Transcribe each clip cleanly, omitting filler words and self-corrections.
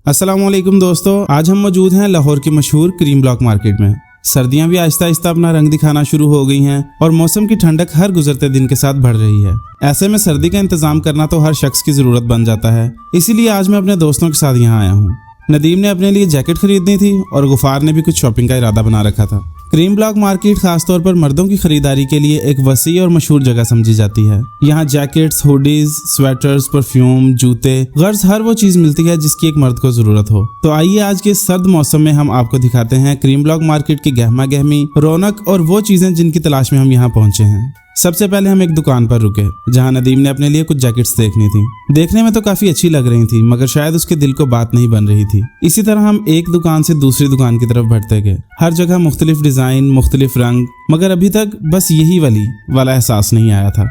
अस्सलामुअलैकुम दोस्तों, आज हम मौजूद हैं लाहौर की मशहूर क्रीम ब्लॉक मार्केट में। सर्दियां भी आहिस्ता आहिस्ता अपना रंग दिखाना शुरू हो गई हैं और मौसम की ठंडक हर गुजरते दिन के साथ बढ़ रही है। ऐसे में सर्दी का इंतजाम करना तो हर शख्स की जरूरत बन जाता है। इसीलिए आज मैं अपने दोस्तों के साथ यहाँ आया हूँ। नदीम ने अपने लिए जैकेट खरीदनी थी और गुफार ने भी कुछ शॉपिंग का इरादा बना रखा था। क्रीम ब्लॉक मार्केट खासतौर पर मर्दों की खरीदारी के लिए एक वसी और मशहूर जगह समझी जाती है। यहाँ जैकेट्स, हुडीज, स्वेटर्स, परफ्यूम, जूते, गर्ल्स हर वो चीज मिलती है जिसकी एक मर्द को जरूरत हो। तो आइए आज के सर्द मौसम में हम आपको दिखाते हैं क्रीम ब्लॉक मार्केट की गहमा गहमी रौनक और वो चीजें जिनकी तलाश में हम यहाँ पहुंचे हैं। सबसे पहले हम एक दुकान पर रुके जहां नदीम ने अपने लिए कुछ जैकेट्स देखनी थी। देखने में तो काफी अच्छी लग रही थी, मगर शायद उसके दिल को बात नहीं बन रही थी। इसी तरह हम एक दुकान से दूसरी दुकान की तरफ बढ़ते गए। हर जगह मुख्तलिफ डिजाइन, मुख्तलिफ रंग, मगर अभी तक बस यही वाला एहसास नहीं आया था।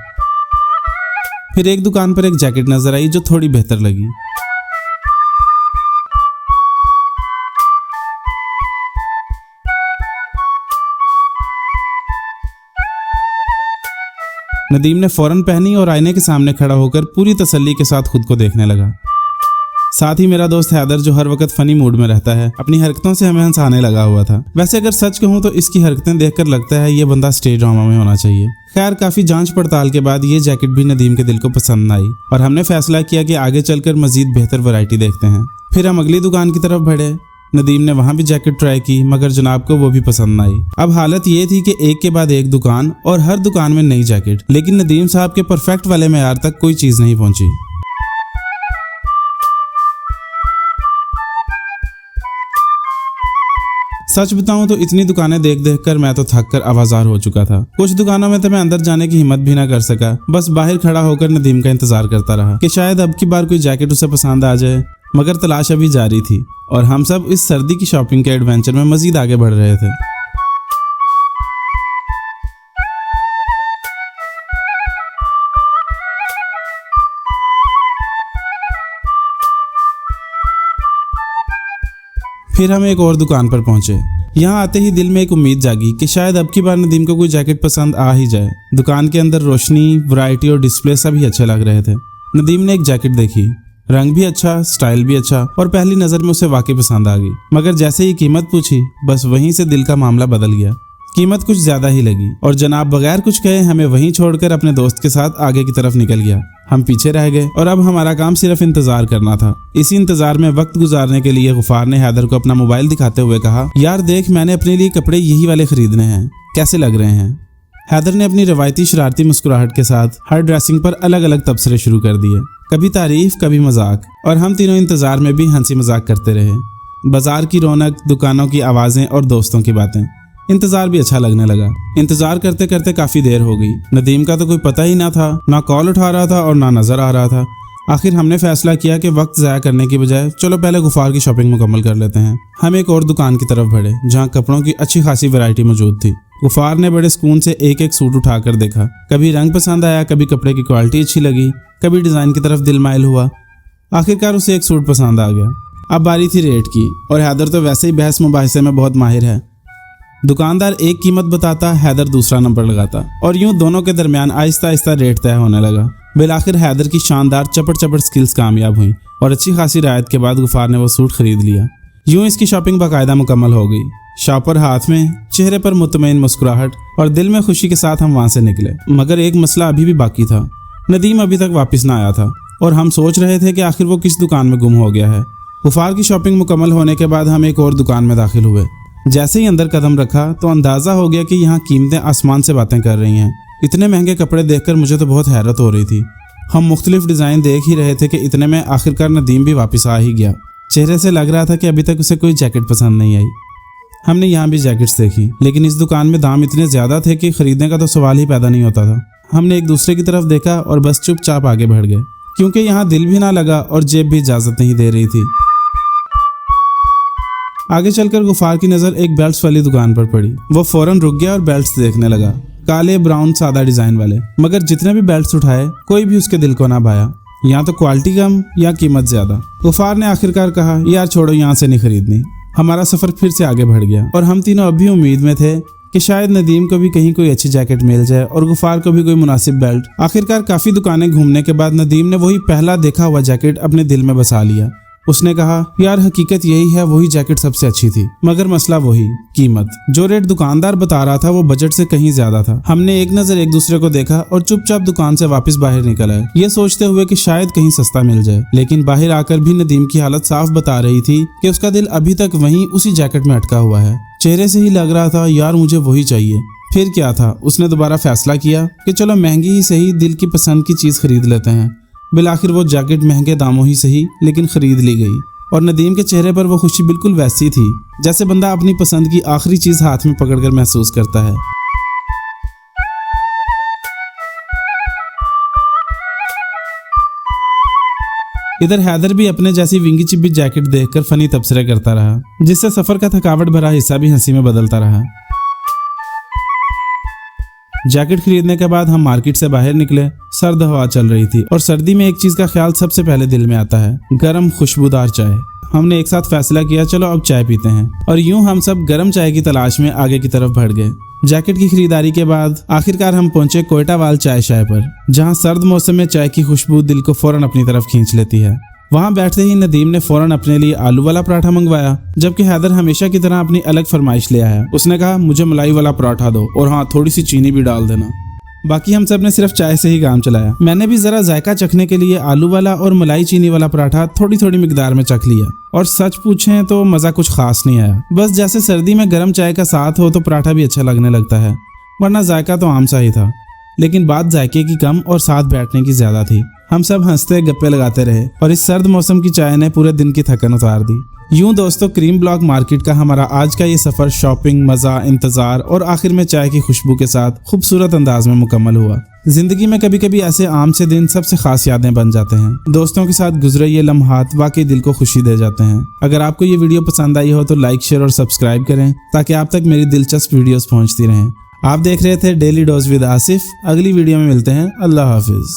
फिर एक दुकान पर एक जैकेट नजर आई जो थोड़ी बेहतर लगी। नदीम ने फौरन पहनी और आईने के सामने खड़ा होकर पूरी तसल्ली के साथ खुद को देखने लगा। साथ ही मेरा दोस्त हैदर, जो हर वक्त फनी मूड में रहता है, अपनी हरकतों से हमें हंसाने लगा हुआ था। वैसे अगर सच कहूँ तो इसकी हरकतें देखकर लगता है ये बंदा स्टेज ड्रामा में होना चाहिए। खैर, काफी जांच पड़ताल के बाद ये जैकेट भी नदीम के दिल को पसंद आई और हमने फैसला किया कि आगे चलकर मजीद बेहतर वैरायटी देखते हैं। फिर हम अगली दुकान की तरफ बढ़े। नदीम ने वहां भी जैकेट ट्राई की, मगर जनाब को वो भी पसंद आई। अब हालत ये थी कि एक के बाद एक दुकान और हर दुकान में नई जैकेट, लेकिन नदीम साहब के परफेक्ट वाले मेयार तक कोई चीज नहीं पहुंची। सच बताऊं तो इतनी दुकानें देख देख कर मैं तो थक कर आवाजार हो चुका था। कुछ दुकानों में तो मैं अंदर जाने की हिम्मत भी ना कर सका, बस बाहर खड़ा होकर नदीम का इंतजार करता रहा कि शायद अब की बार कोई जैकेट उसे पसंद आ जाए। मगर तलाश अभी जारी थी और हम सब इस सर्दी की शॉपिंग के एडवेंचर में मजीद आगे बढ़ रहे थे। फिर हम एक और दुकान पर पहुंचे। यहाँ आते ही दिल में एक उम्मीद जागी कि शायद अब की बार नदीम को कोई जैकेट पसंद आ ही जाए। दुकान के अंदर रोशनी, वैरायटी और डिस्प्ले सभी अच्छे लग रहे थे। नदीम ने एक जैकेट देखी, रंग भी अच्छा, स्टाइल भी अच्छा और पहली नजर में उसे वाकई पसंद आ गई। मगर जैसे ही कीमत पूछी, बस वहीं से दिल का मामला बदल गया। कीमत कुछ ज्यादा ही लगी और जनाब बगैर कुछ कहे हमें वहीं छोड़कर अपने दोस्त के साथ आगे की तरफ निकल गया। हम पीछे रह गए और अब हमारा काम सिर्फ इंतजार करना था। इसी इंतजार में वक्त गुजारने के लिए गुफार ने हैदर को अपना मोबाइल दिखाते हुए कहा, यार देख, मैंने अपने लिए कपड़े यही वाले खरीदने हैं, कैसे लग रहे हैं। हैदर ने अपनी रवायती शरारती मुस्कुराहट के साथ हर ड्रेसिंग पर अलग अलग तबसरे शुरू कर दिए, कभी तारीफ कभी मजाक, और हम तीनों इंतजार में भी हंसी मजाक करते रहे। बाजार की रौनक, दुकानों की आवाजें और दोस्तों की बातें, इंतजार भी अच्छा लगने लगा। इंतजार करते करते काफी देर हो गई। नदीम का तो कोई पता ही ना था, ना कॉल उठा रहा था और ना नजर आ रहा था। आखिर हमने फैसला किया कि वक्त ज़ाया करने की बजाय चलो पहले गुफार की शॉपिंग मुकम्मल कर लेते हैं। हम एक और दुकान की तरफ बढ़े जहाँ कपड़ों की अच्छी खासी वैरायटी मौजूद थी। गुफार ने बड़े सुकून से एक एक सूट उठाकर देखा। कभी रंग पसंद आया, कभी कपड़े की क्वालिटी अच्छी लगी, कभी डिजाइन की तरफ दिल माइल हुआ। आखिरकार उसे एक सूट पसंद आ गया। अब बारी थी रेट की और हैदर तो वैसे ही बहस मुबाहिसे में बहुत माहिर है। दुकानदार एक कीमत बताता, हैदर दूसरा नंबर लगाता और यूं दोनों के दरमियान आहिस्ता आहिस्ता रेट तय होने लगा। बिलाखिर हैदर की शानदार चपट चपट स्किल्स कामयाब हुई और अच्छी खासी रायत के बाद गुफार ने वो सूट खरीद लिया। यूं इसकी शॉपिंग बाकायदा मुकम्मल हो गई। शॉपर हाथ में, चेहरे पर मुतमईन मुस्कुराहट और दिल में खुशी के साथ हम वहां से निकले। मगर एक मसला अभी भी बाकी था। नदीम अभी तक वापस ना आया था और हम सोच रहे थे कि आखिर वो किस दुकान में गुम हो गया है। गुफार की शॉपिंग मुकम्मल होने के बाद हम एक और दुकान में दाखिल हुए। जैसे ही अंदर कदम रखा तो अंदाजा हो गया कि यहाँ कीमतें आसमान से बातें कर रही हैं। इतने महंगे कपड़े देखकर मुझे तो बहुत हैरत हो रही थी। हम मुख्तलिफ डिजाइन देख ही रहे थे कि इतने में आखिरकार नदीम भी वापस आ ही गया। चेहरे से लग रहा था कि अभी तक उसे कोई जैकेट पसंद नहीं आई। हमने यहाँ भी जैकेट्स देखी, लेकिन इस दुकान में दाम इतने ज्यादा थे कि खरीदने का तो सवाल ही पैदा नहीं होता था। हमने एक दूसरे की तरफ देखा और बस चुपचाप आगे बढ़ गए, क्योंकि यहाँ दिल भी ना लगा और जेब भी इजाजत नहीं दे रही थी। आगे चलकर गुफार की नजर एक बेल्ट्स वाली दुकान पर पड़ी। वो फौरन रुक गया और बेल्ट्स देखने लगा, काले ब्राउन सादा डिजाइन वाले। मगर जितने भी बेल्ट्स उठाए कोई भी उसके दिल को ना भाया। यहाँ तो क्वालिटी कम या कीमत ज्यादा। गुफार ने आखिरकार कहा, यार छोड़ो, यहाँ से नहीं खरीदनी। हमारा सफर फिर से आगे बढ़ गया और हम तीनों अब भी उम्मीद में थे कि शायद नदीम को भी कहीं कोई अच्छी जैकेट मिल जाए और गुफार को भी कोई मुनासिब बेल्ट। आखिरकार काफी दुकानें घूमने के बाद नदीम ने वही पहला देखा हुआ जैकेट अपने दिल में बसा लिया उसने कहा, यार हकीकत यही है, वही जैकेट सबसे अच्छी थी, मगर मसला वही कीमत। जो रेट दुकानदार बता रहा था वो बजट से कहीं ज्यादा था। हमने एक नजर एक दूसरे को देखा और चुपचाप दुकान से वापस बाहर निकल आए, ये सोचते हुए कि शायद कहीं सस्ता मिल जाए। लेकिन बाहर आकर भी नदीम की हालत साफ बता रही थी कि उसका दिल अभी तक वहीं उसी जैकेट में अटका हुआ है। चेहरे से ही लग रहा था, यार मुझे वही चाहिए। फिर क्या था, उसने दोबारा फैसला किया कि चलो महंगी ही सही, दिल की पसंद की चीज खरीद लेते हैं। बिलाखिर वो जैकेट महंगे दामों ही सही लेकिन खरीद ली गई और नदीम के चेहरे पर वो खुशी बिल्कुल वैसी थी जैसे बंदा अपनी पसंद की आखिरी चीज हाथ में पकड़कर महसूस करता है। इधर हैदर भी अपने जैसी विंगी चिब्बी जैकेट देखकर फनी तबसरे करता रहा, जिससे सफर का थकावट भरा हिस्सा भी हंसी में बदलता रहा। जैकेट खरीदने के बाद हम मार्केट से बाहर निकले। सर्द हवा चल रही थी और सर्दी में एक चीज का ख्याल सबसे पहले दिल में आता है, गरम खुशबूदार चाय। हमने एक साथ फैसला किया, चलो अब चाय पीते हैं, और यूं हम सब गरम चाय की तलाश में आगे की तरफ बढ़ गए। जैकेट की खरीदारी के बाद आखिरकार हम पहुंचे कोयटावाल चाय शाय पर, जहां सर्द मौसम में चाय की खुशबू दिल को फौरन अपनी तरफ खींच लेती है। वहां बैठते ही नदीम ने फौरन अपने लिए आलू वाला पराठा मंगवाया, जबकि हैदर हमेशा की तरह अपनी अलग फरमाइश ले आया। उसने कहा, मुझे मलाई वाला पराठा दो और हाँ, थोड़ी सी चीनी भी डाल देना। बाकी हम सब ने सिर्फ चाय से ही काम चलाया। मैंने भी जरा जायका चखने के लिए आलू वाला और मलाई चीनी वाला पराठा थोड़ी थोड़ी मिकदार में चख लिया, और सच पूछें तो मजा कुछ खास नहीं आया। बस जैसे सर्दी में गर्म चाय का साथ हो तो पराठा भी अच्छा लगने लगता है, वरना जायका तो आम सा ही था। लेकिन बात जायके की कम और साथ बैठने की ज्यादा थी। हम सब हंसते गप्पे लगाते रहे और इस सर्द मौसम की चाय ने पूरे दिन की थकन उतार दी। यूं दोस्तों, क्रीम ब्लॉक मार्केट का हमारा आज का ये सफर शॉपिंग, मजा, इंतजार और आखिर में चाय की खुशबू के साथ खूबसूरत अंदाज में मुकम्मल हुआ। जिंदगी में कभी कभी ऐसे आम से दिन सबसे खास यादें बन जाते हैं। दोस्तों के साथ गुजरे ये लम्हात वाकई दिल को खुशी दे जाते हैं। अगर आपको ये वीडियो पसंद आई हो तो लाइक, शेयर और सब्सक्राइब करें ताकि आप तक मेरी दिलचस्प वीडियोस पहुंचती रहें। आप देख रहे थे डेली डोज विद आसिफ। अगली वीडियो में मिलते हैं। अल्लाह हाफिज।